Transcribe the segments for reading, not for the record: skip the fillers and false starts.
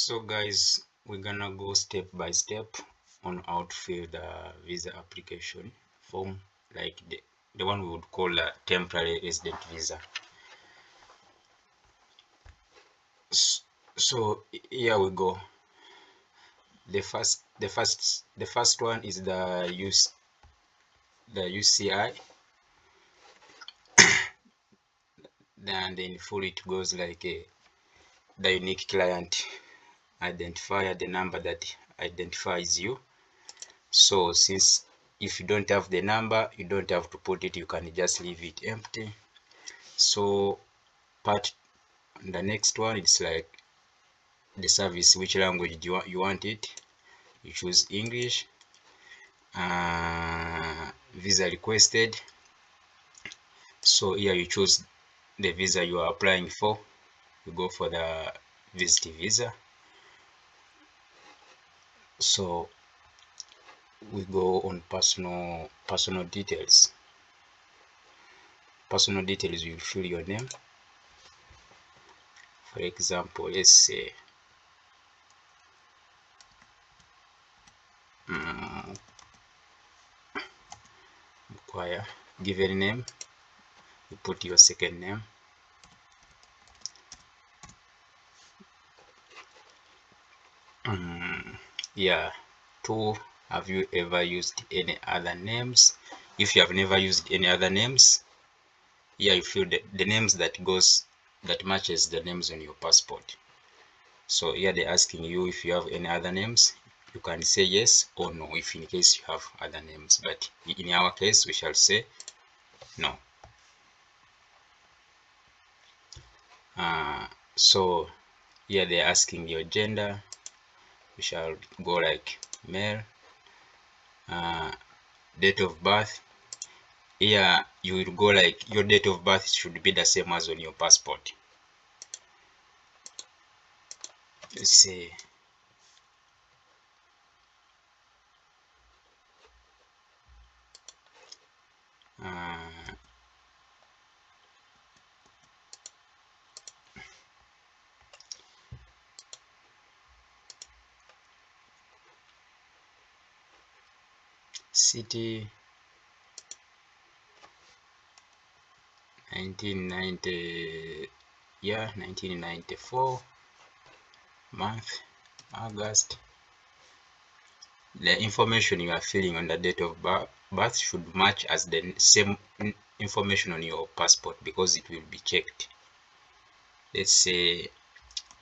So guys, we're gonna go step by step on how to fill the visa application form, like the one we would call a temporary resident visa. So here we go. The first one is the UCI. Then in full it goes like the unique client identifier, the number that identifies you. So since if you don't have the number, you don't have to put it, you can just leave it empty. So the next one, it's like the service, which language do you want it. You choose English. Visa requested, so here you choose the visa you are applying for. You go for the visit visa. So we go on personal details. Personal details, you fill your name. For example, let's say require given name. You put your second name. Yeah, two, have you ever used any other names? If you have never used any other names, here you fill the names that matches the names on your passport. So here they're asking you if you have any other names. You can say yes or no if in case you have other names, but in our case we shall say no. So here they're asking your gender. We shall go like male. Date of birth, here you will go like your date of birth should be the same as on your passport. Let's say city 1990, yeah, 1994, month August. The information you are filling on the date of birth should match as the same information on your passport, because it will be checked. Let's say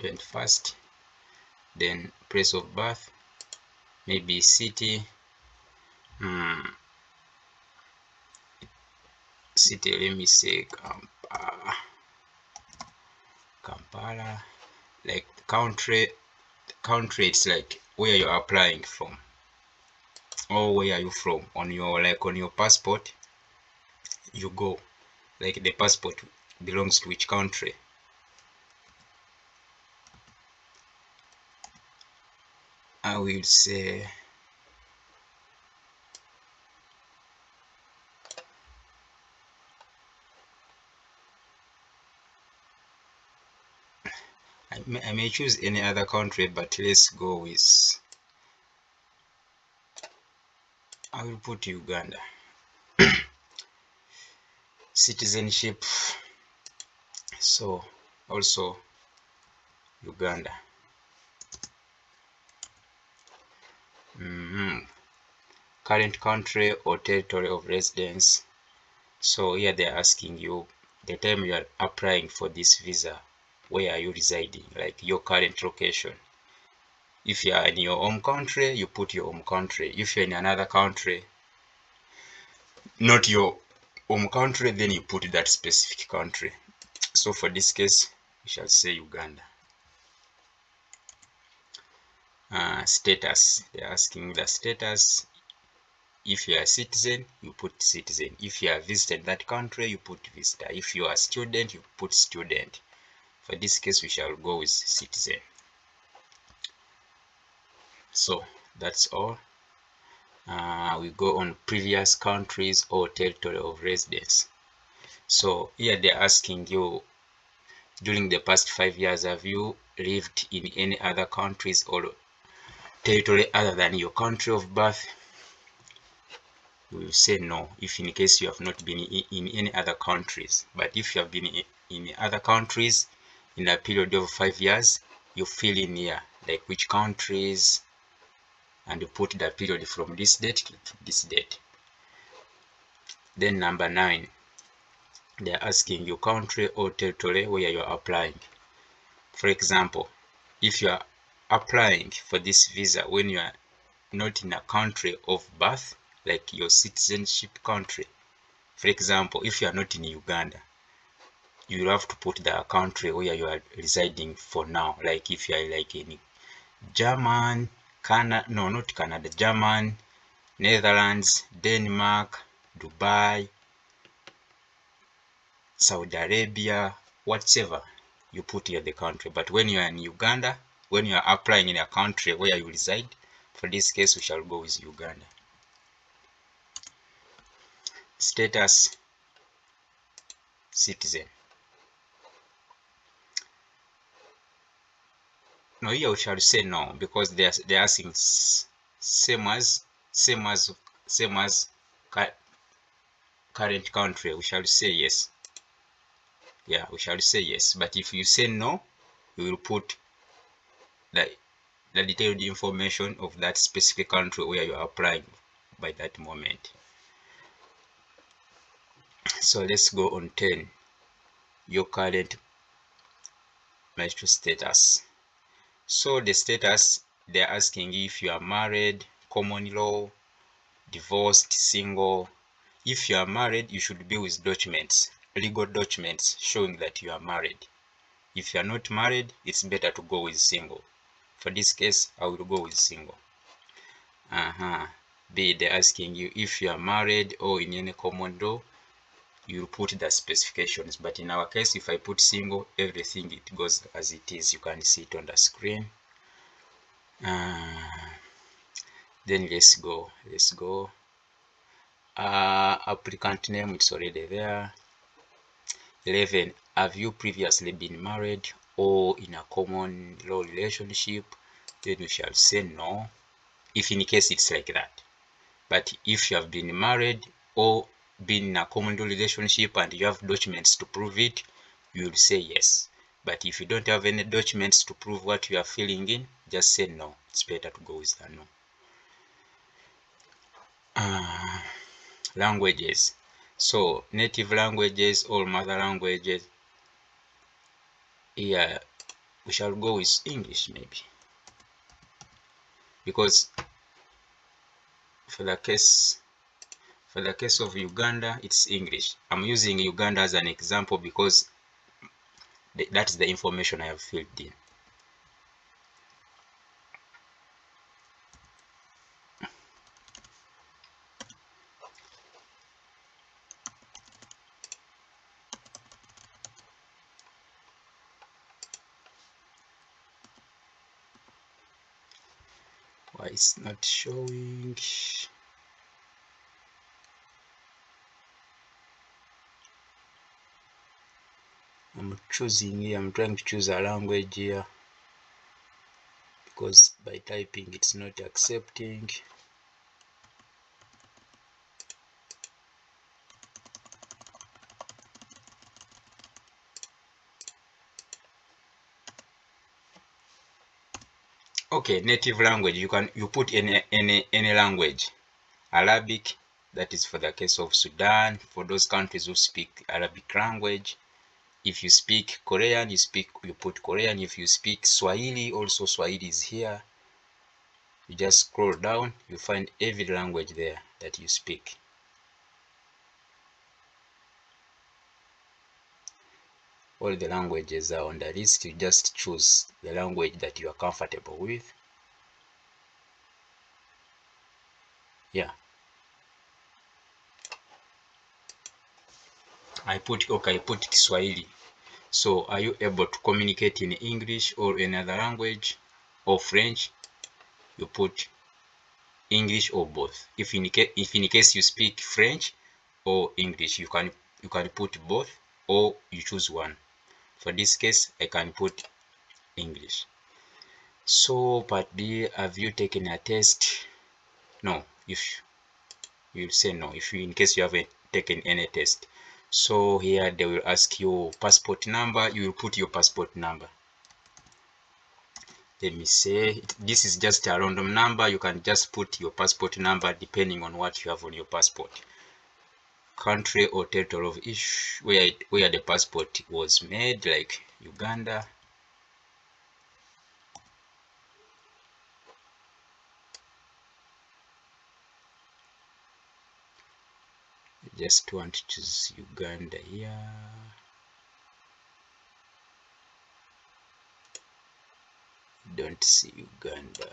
21st, then place of birth, maybe city, city, let me say Kampala. Like country, it's like where you're applying from, or where are you from on your passport. You go like the passport belongs to which country. I will say I may choose any other country, but let's go with, I will put Uganda. Citizenship, so also Uganda. Current country or territory of residence. So here they're asking you the time you are applying for this visa, where are you residing, like your current location. If you are in your home country, you put your home country. If you're in another country, not your home country, then you put that specific country. So for this case, we shall say Uganda. Status, they're asking the status. If you are a citizen, you put citizen. If you have visited that country, you put visitor. If you are a student, you put student. For this case, we shall go with citizen. So that's all. We go on previous countries or territory of residence. So here they're asking you During the past 5 years, have you lived in any other countries or territory other than your country of birth? We will say no, if in case you have not been in any other countries. But if you have been in other countries in a period of 5 years, you fill in here, like which countries, and you put the period from this date to this date. Then number 9, they're asking you country or territory where you're applying. For example, if you are applying for this visa when you are not in a country of birth, like your citizenship country. For example, if you are not in Uganda, you have to put the country where you are residing for now. Like if you are like in German, not Canada, German, Netherlands, Denmark, Dubai, Saudi Arabia, whatever, you put here the country. But when you are in Uganda, when you are applying in a country where you reside, for this case we shall go with Uganda. Status, citizen. No, here we shall say no, because they're asking same as current country. We shall say yes. Yeah, we shall say yes. But if you say no, you will put the detailed information of that specific country where you are applying by that moment. So let's go on 10. Your current marital status. So the status, they're asking if you are married, common law, divorced, single. If you are married, you should be with documents, legal documents showing that you are married. If you are not married, it's better to go with single. For this case, I will go with single. B, they're asking you if you are married or in any common law, you put the specifications. But in our case, if I put single, everything it goes as it is. You can see it on the screen. Then let's go. Applicant name, it's already there. 11, have you previously been married or in a common law relationship? Then we shall say no, if in case it's like that. But if you have been married or been in a common law relationship and you have documents to prove it, you will say yes. But if you don't have any documents to prove what you are filling in, just say no. It's better to go with the no. Languages. So native languages or mother languages, yeah, we shall go with English maybe, because for the case of Uganda, it's English. I'm using Uganda as an example because that's the information I have filled in. Why it's not showing? I'm choosing here, I'm trying to choose a language here because by typing it's not accepting. Okay, native language, you put any language. Arabic, that is for the case of Sudan, for those countries who speak Arabic language. If you speak Korean, you put Korean. If you speak Swahili, also Swahili is here. You just scroll down, you find every language there that you speak. All the languages are on the list. You just choose the language that you are comfortable with. Yeah. I put Kiswahili. So are you able to communicate in English or another language or French? You put English or both. If in case you speak French or English, you can put both, or you choose one. For this case, I can put English. So part B, have you taken a test? No. If you say no, if you, in case you haven't taken any test. So here they will ask you passport number. You will put your passport number. Let me say this is just a random number. You can just put your passport number depending on what you have on your passport. Country or territory of issue where the passport was made, like Uganda. Just want to choose Uganda here. Don't see Uganda.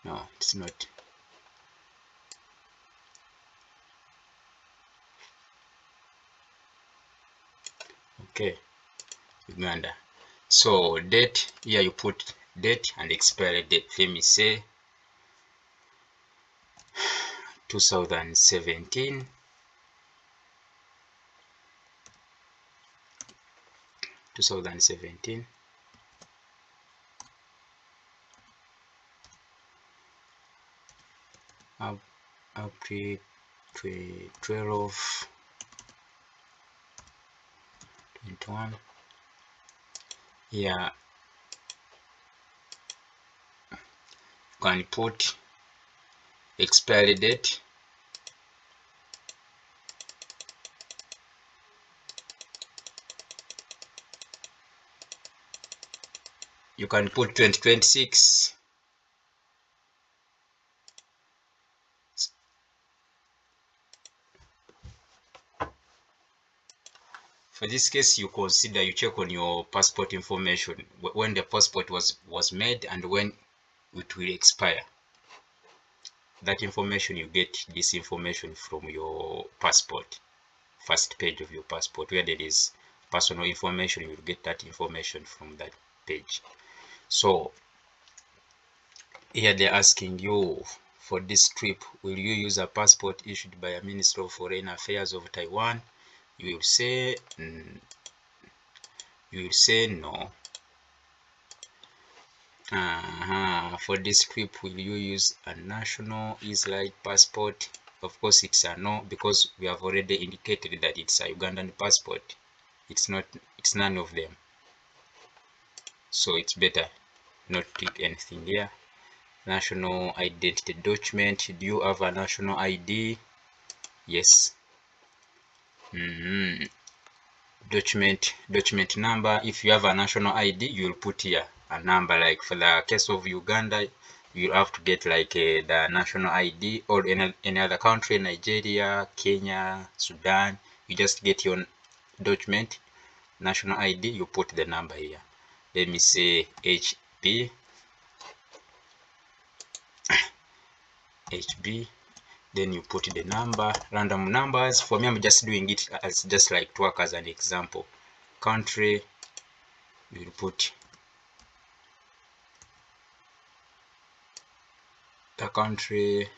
No, it's not. Okay, Uganda. So date, here you put date and expiry date. Let me say 2017. April 12, 21. Here you can put expiry date. You can put 2026. For this case, you consider, you check on your passport information when the passport was made and when it will expire. That information, you get this information from your passport, first page of your passport, where there is personal information. You will get that information from that page. So here they're asking you, for this trip, will you use a passport issued by a Minister of Foreign Affairs of Taiwan? You will say no. For this trip, will you use a national Israeli passport? Of course, it's a no, because we have already indicated that it's a Ugandan passport. It's none of them. So it's better not to click anything here. National identity document. Do you have a national ID? Yes. Document number. If you have a national ID, you will put here a number. Like for the case of Uganda, you have to get like the national ID, or any other country, Nigeria, Kenya, Sudan. You just get your document, national ID, you put the number here. Let me say HB. Then you put the number, random numbers. For me, I'm just doing it as just like to work as an example. Country, you will put the country.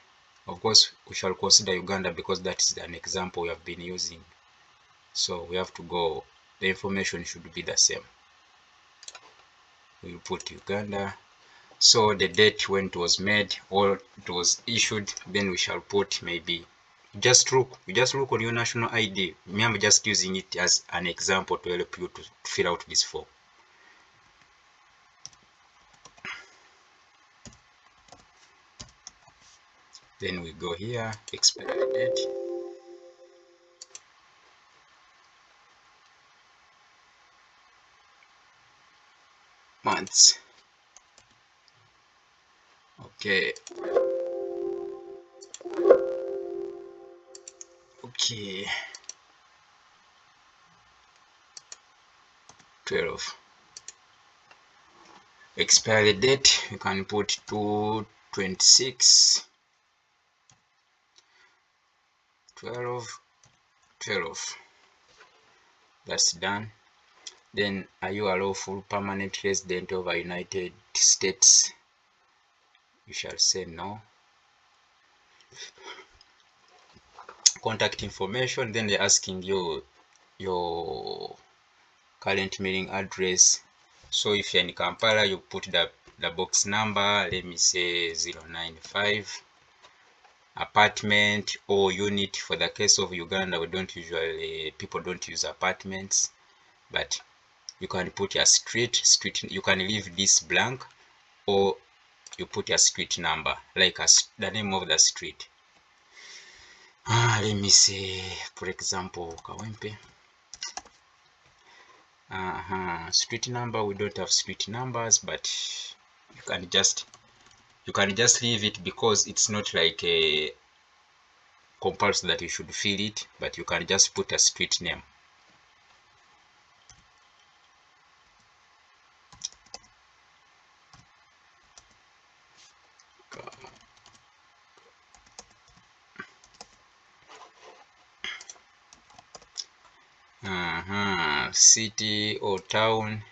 Of course, we shall consider Uganda because that is an example we have been using. So we have to go, the information should be the same. We will put Uganda. So the date when it was made or it was issued, then we shall put maybe, you just look on your national ID. I'm just using it as an example to help you to fill out this form. Then we go here, expiry date. Months. Okay. 12. Expiry date, you can put 2/26. 12. That's done. Then, are you a lawful permanent resident of the United States? You shall say no. Contact information. Then they're asking you your current mailing address. So if you're in Kampala, you put the box number, let me say 095, apartment or unit. For the case of Uganda, people don't use apartments, but you can put your street, you can leave this blank, or you put your street number, like the name of the street. Let me say, for example, Kawempe. Street number, we don't have street numbers, but you can just leave it, because it's not like a compulsory that you should fill it, but you can just put a street name. City or town,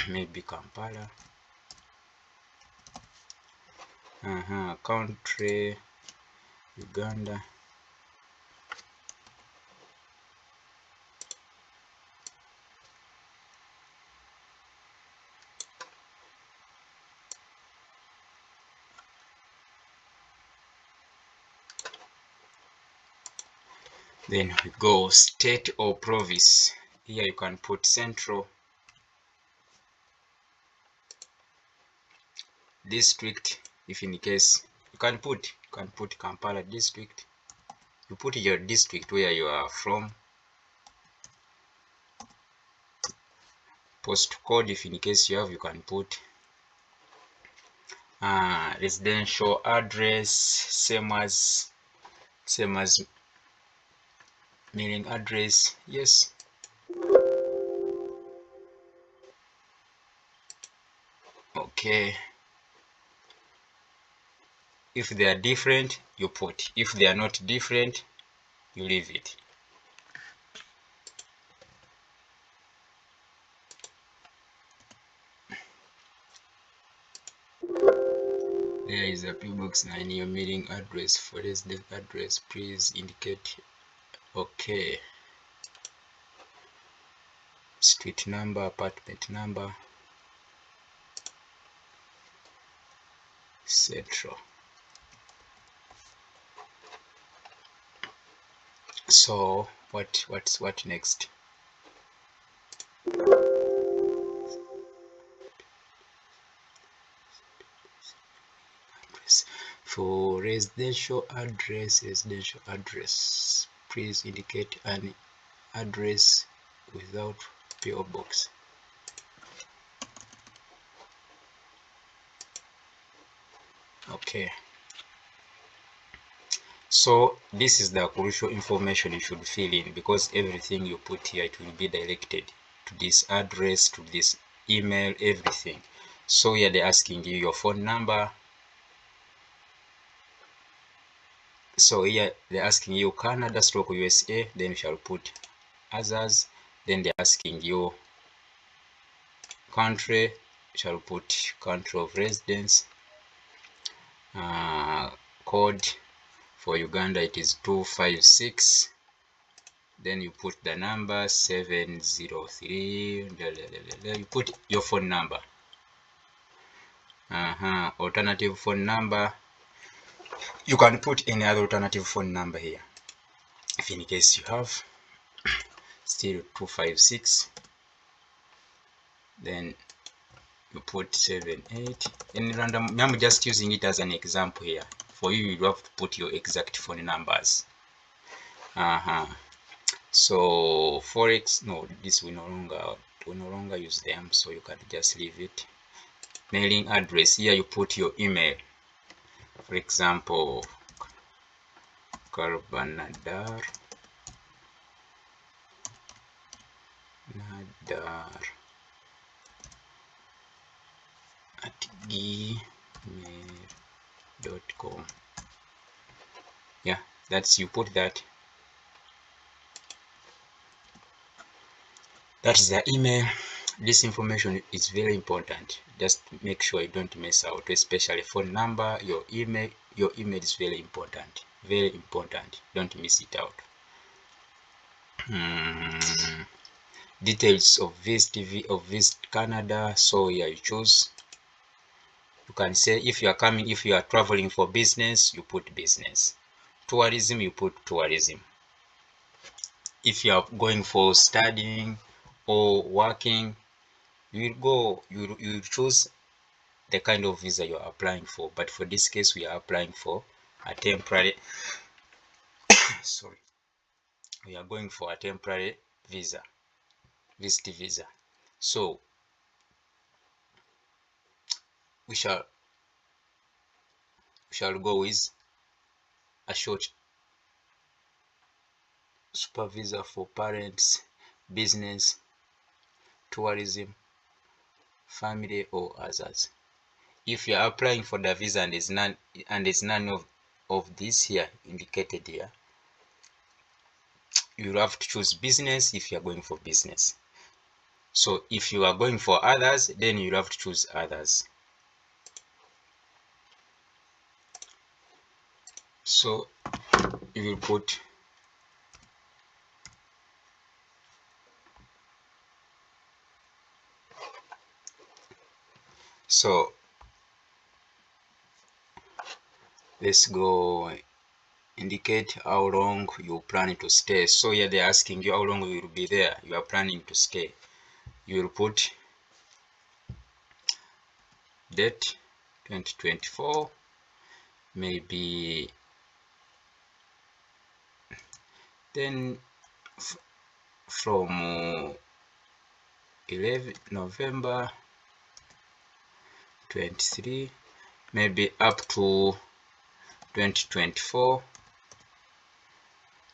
maybe Kampala. Country, Uganda. Then we go state or province. Here you can put central. District, if in case you can put Kampala district. You put your district where you are from. Postcode, if in case you have, you can put residential address, same as mailing address. Yes. Okay. If they are different, you put. If they are not different, you leave it. There is a PO Box 9, your mailing address. For resident address, please indicate. Okay. Street number, apartment number, etc. So what next? For residential address, please indicate an address without PO box. Okay. So this is the crucial information you should fill in, because everything you put here, it will be directed to this address, to this email, everything. So here they're asking you your phone number. So here they're asking you Canada / USA, then you shall put others. Then they're asking you country, you shall put country of residence. Code for Uganda, it is 256. Then you put the number 703. You put your phone number. Alternative phone number, you can put any other alternative phone number here, if in case you have. Still 256. Then you put 78 in random. I'm just using it as an example here. For you, you have to put your exact phone numbers. So forex, no, this we no longer use them, so you can just leave it. Mailing address, here you put your email. For example, Nadar at gmail.com. Yeah, that's, you put that. That's the email. This information is very important. Just make sure you don't miss out, especially phone number, your email. Your email is very important. Very important. Don't miss it out. details of Visit Canada. So here you choose. You can say if you are traveling for business, you put business. Tourism, you put tourism. If you are going for studying or working, you will choose the kind of visa you are applying for. But for this case, we are applying for a temporary sorry, we are going for a temporary visa, visit visa. So we shall go with a short super visa for parents, business, tourism, family, or others. If you are applying for the visa and there's none of this here indicated here, you have to choose business if you are going for business. So if you are going for others, then you have to choose others. So you will put so let's go indicate how long you plan to stay. So here they're asking you how long you will be there, you are planning to stay. You will put date 2024, maybe then from 11 November 23, maybe up to 2024,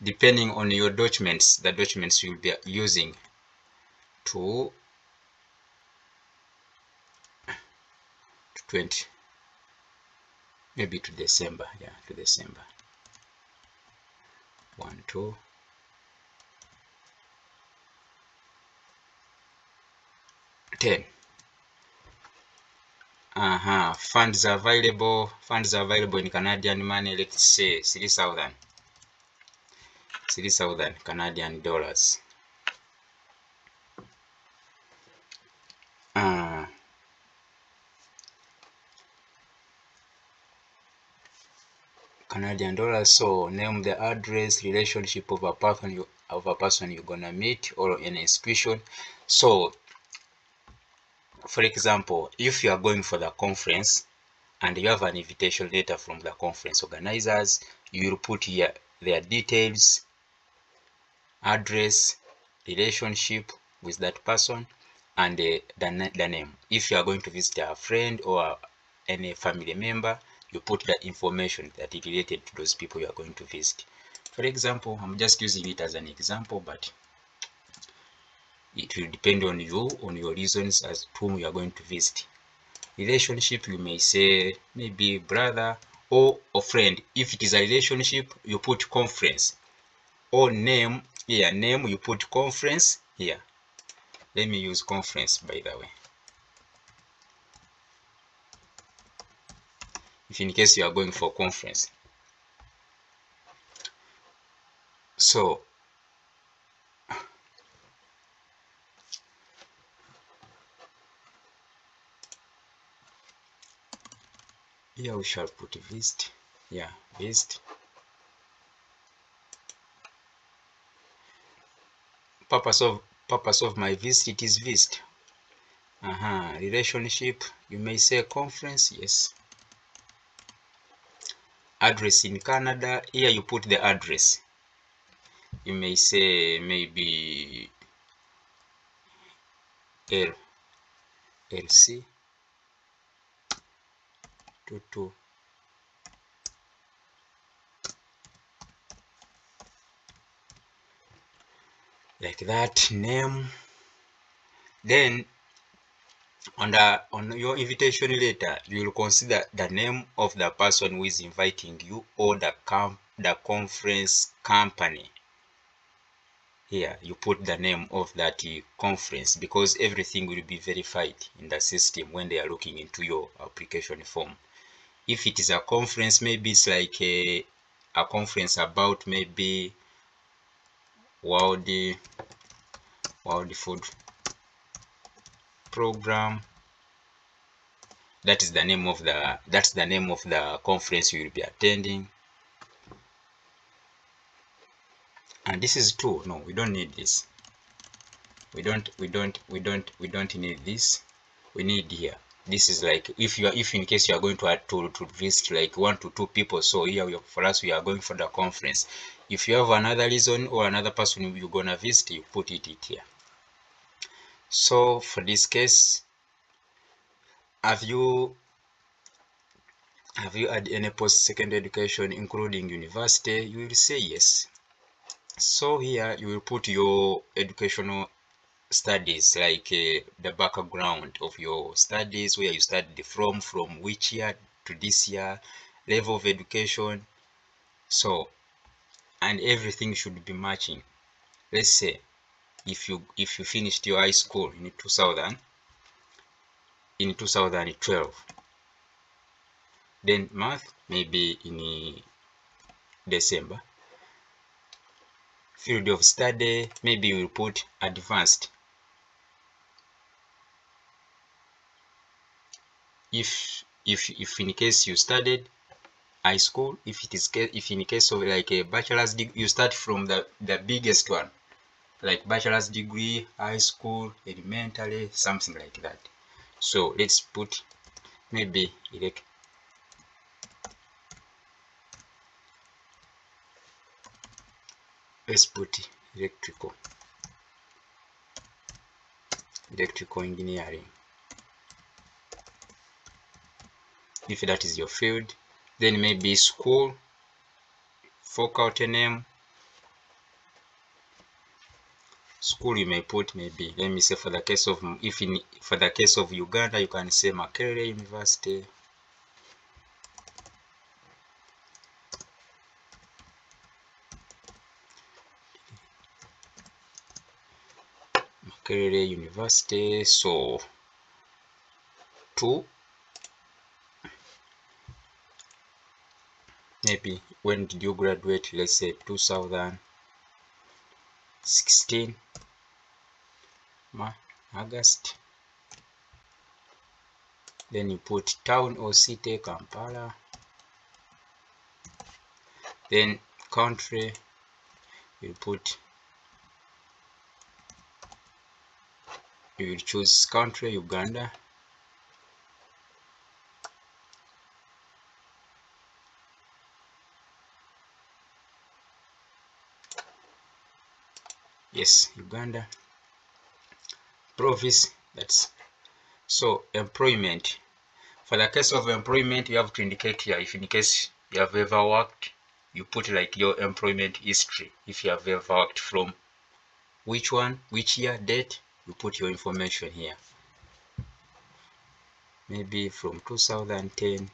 depending on your documents, the documents you'll be using to 20, maybe to December, yeah, to December 1, 2, ten. Funds available in Canadian money, let's say 3,000 Canadian dollars. Canadian dollars. So name the address, relationship of a person you're gonna meet, or an institution. So for example, if you are going for the conference and you have an invitation letter from the conference organizers, you will put here their details, address, relationship with that person, and the name. If you are going to visit a friend or any family member, you put that information that is related to those people you are going to visit. For example, I'm just using it as an example, but it will depend on you, on your reasons as to whom you are going to visit. Relationship, you may say maybe brother or a friend. If it is a relationship, you put conference. Or name, here name, you put conference here. Let me use conference, by the way, if in case you are going for conference. So here we shall put visit. Yeah, visit. Purpose of my visit is visit. Relationship, you may say conference, yes. Address in Canada, here you put the address. You may say maybe LC 22 like that, name. Then on your invitation letter, you will consider the name of the person who is inviting you, or the conference company. Here you put the name of that conference, because everything will be verified in the system when they are looking into your application form. If it is a conference, maybe it's like a conference about maybe world World Food Program. That's the name of the conference you will be attending. And this is two. No, we don't need this. We don't need this. We need here. This is like if in case you are going to visit like 1 to 2 people. So here for us, we are going for the conference. If you have another reason or another person you're gonna visit, you put it here. So for this case, have you had any post-secondary education including university? You will say yes. So here you will put your educational studies, like the background of your studies, where you studied from which year to this year, level of education. So, and everything should be matching. Let's say if you finished your high school in 2012, then math maybe in December. Field of study, maybe you will put advanced. If in case you studied high school, if in case of like a bachelor's degree, you start from the biggest one, like bachelor's degree, high school, elementary, something like that. So let's put maybe electrical engineering, if that is your field. Then maybe school, faculty name. School you may put maybe, let me say for the case of Uganda, you can say Makerere University. Makerere University. So maybe when did you graduate? Let's say 2016 August. Then you put town or city, Kampala. Then country, you will choose country, Uganda. Yes, Uganda. Province, that's so. Employment, for the case of employment, you have to indicate here if in case you have ever worked, you put like your employment history. If you have ever worked from which year, date, you put your information here. Maybe from 2010.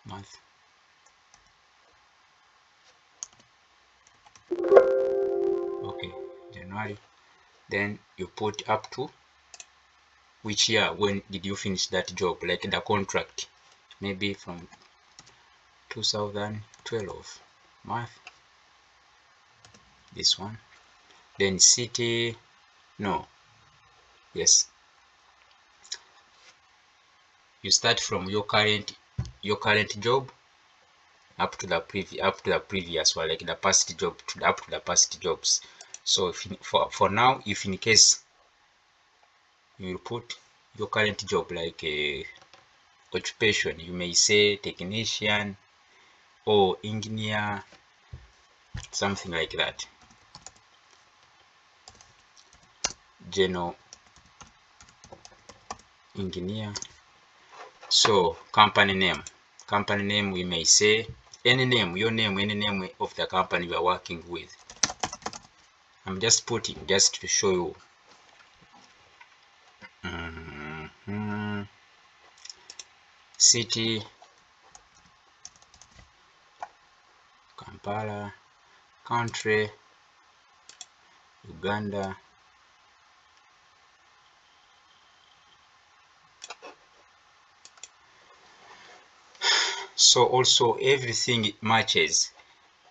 Month. Okay, January. Then you put up to which year, when did you finish that job, like the contract. Maybe from 2012 month, this one. Then city, no, yes, you start from your current job up to the previous one, like the past job up to the past jobs. So for now, if in case you will put your current job, like occupation, you may say technician or engineer, something like that. General engineer. So company name, we may say any name, your name, any name of the company you are working with. I'm just putting just to show you. City, Kampala. Country, Uganda. So also everything matches.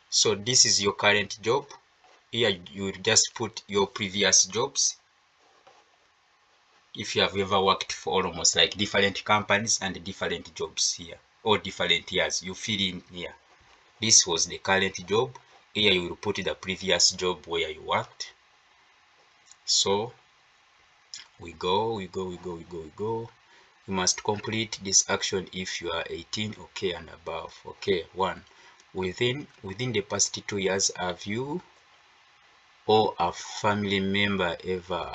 So this is your current job. Here you will just put your previous jobs. If you have ever worked for almost like different companies and different jobs here, or different years, you fill in here. This was the current job. Here you will put the previous job where you worked. So we go. You must complete this action if you are 18, okay, and above. Okay, 1. Within the past 2 years, have you or a family member ever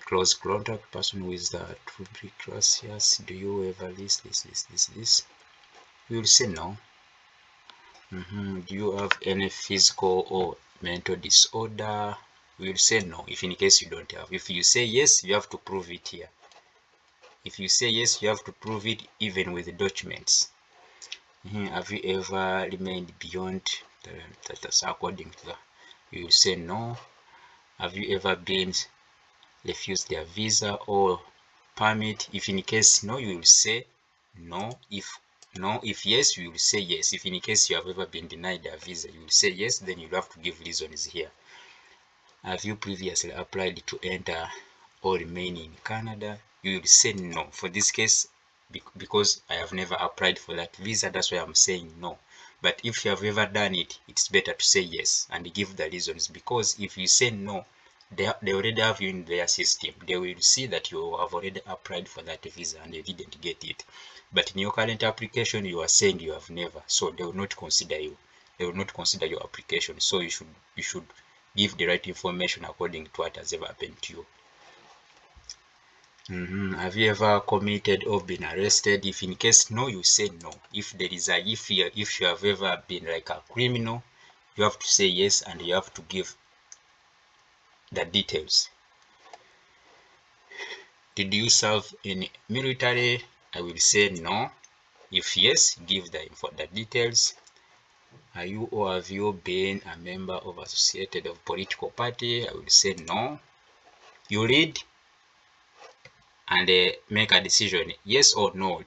close contact person with the tuberculosis? Do you ever this? You will say no. Do you have any physical or mental disorder? We will say no if in case you don't have. If you say yes, you have to prove it here. If you say yes, you have to prove it even with the documents. Have you ever remained beyond that's according to the, you will say no. Have you ever been refused their visa or permit? If in case no, you will say no. If yes, you will say yes. If in case you have ever been denied a visa, you will say yes, then you have to give reasons here. Have you previously applied to enter or remain in Canada? You will say no. For this case, because I have never applied for that visa, that's why I'm saying no. But if you have ever done it, it's better to say yes and give the reasons, because if you say no, they already have you in their system. They will see that you have already applied for that visa and they didn't get it. But in your current application, you are saying you have never, so they will not consider you. They will not consider your application. So you should give the right information according to what has ever happened to you. Have you ever committed or been arrested? If in case no, you say no. If there is a if you have ever been like a criminal, you have to say yes and you have to give the details. Did you serve in military? I will say no. If yes, give the details. Are you or have you been a member of associated of political party? I will say no. You read and make a decision, yes or no.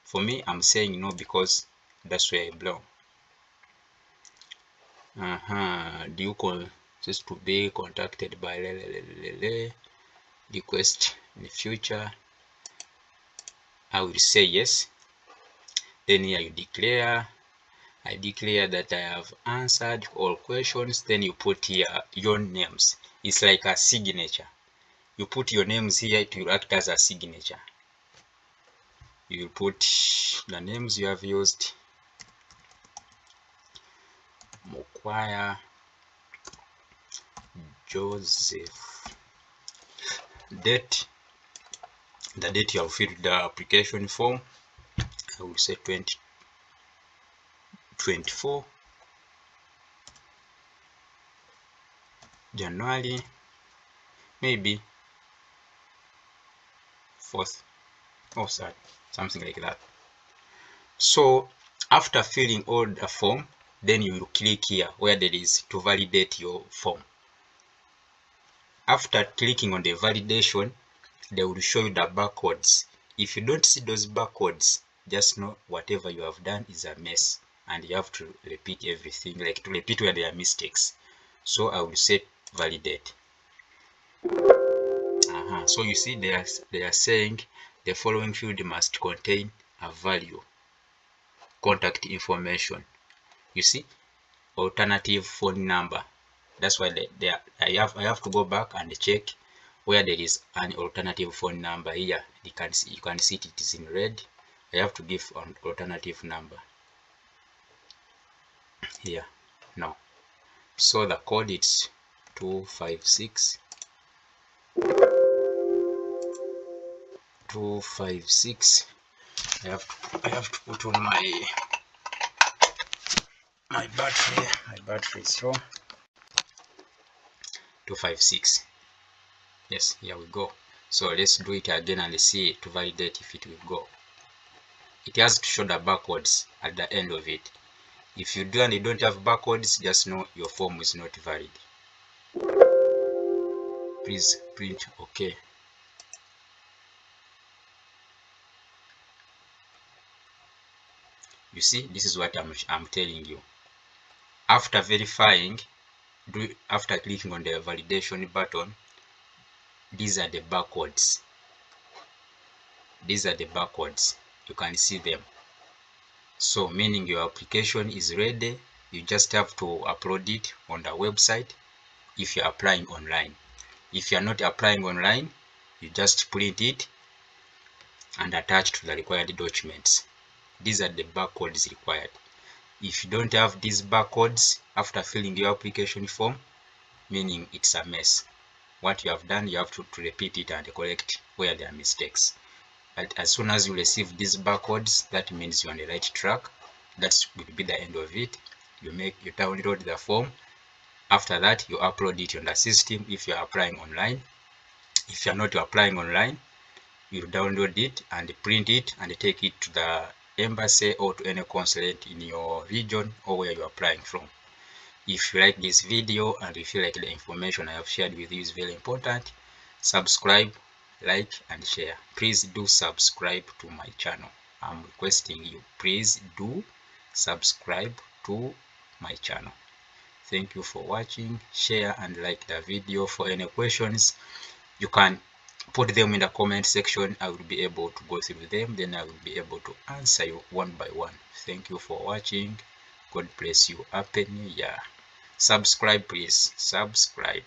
For me, I'm saying no because that's where I belong. Do you consist to be contacted by request in the future? I will say yes. Then here you declare. I declare that I have answered all questions. Then you put here your names. It's like a signature. You put your names here, it will act as a signature. You will put the names you have used. Mokwaya Joseph. Date. The date you have filled the application form. I will say 2024 January, maybe 4th or something like that. So after filling all the form, then you will click here where there is to validate your form. After clicking on the validation, they will show you the barcodes. If you don't see those barcodes, just know whatever you have done is a mess and you have to repeat everything, like to repeat where there are mistakes. So I will say validate. So you see they are saying the following field must contain a value, contact information. You see, alternative phone number. That's why I have to go back and check where there is an alternative phone number here. You can see it is in red. I have to give an alternative number here. No. So the code is 256. I have to put on my battery. So 256. Yes, here we go. So let's do it again and see to validate if it will go. It has to show the barcodes at the end of it. If you do and you don't have barcodes, just know your form is not valid. Please print OK. You see, this is what I'm telling you. After verifying, after clicking on the validation button, these are the barcodes. These are the barcodes. You can see them. So meaning your application is ready. You just have to upload it on the website if you're applying online. If you're not applying online, you just print it and attach to the required documents. These are the barcodes required. If you don't have these barcodes after filling your application form, meaning it's a mess. What you have done, you have to repeat it and correct where there are mistakes. But as soon as you receive these barcodes, that means you're on the right track. That will be the end of it. You download the form. After that, you upload it on the system if you're applying online. If you're not applying online, you download it and print it and take it to the embassy or to any consulate in your region or where you're applying from. If you like this video and you feel like the information I have shared with you is very important, subscribe, like and share. Please do subscribe to my channel. I'm requesting you, please do subscribe to my channel. Thank you for watching. Share and like the video. For any questions, you can put them in the comment section. I will be able to go through them, then I will be able to answer you one by one. Thank you for watching. God bless you. Happy New Year. Subscribe, please. Subscribe.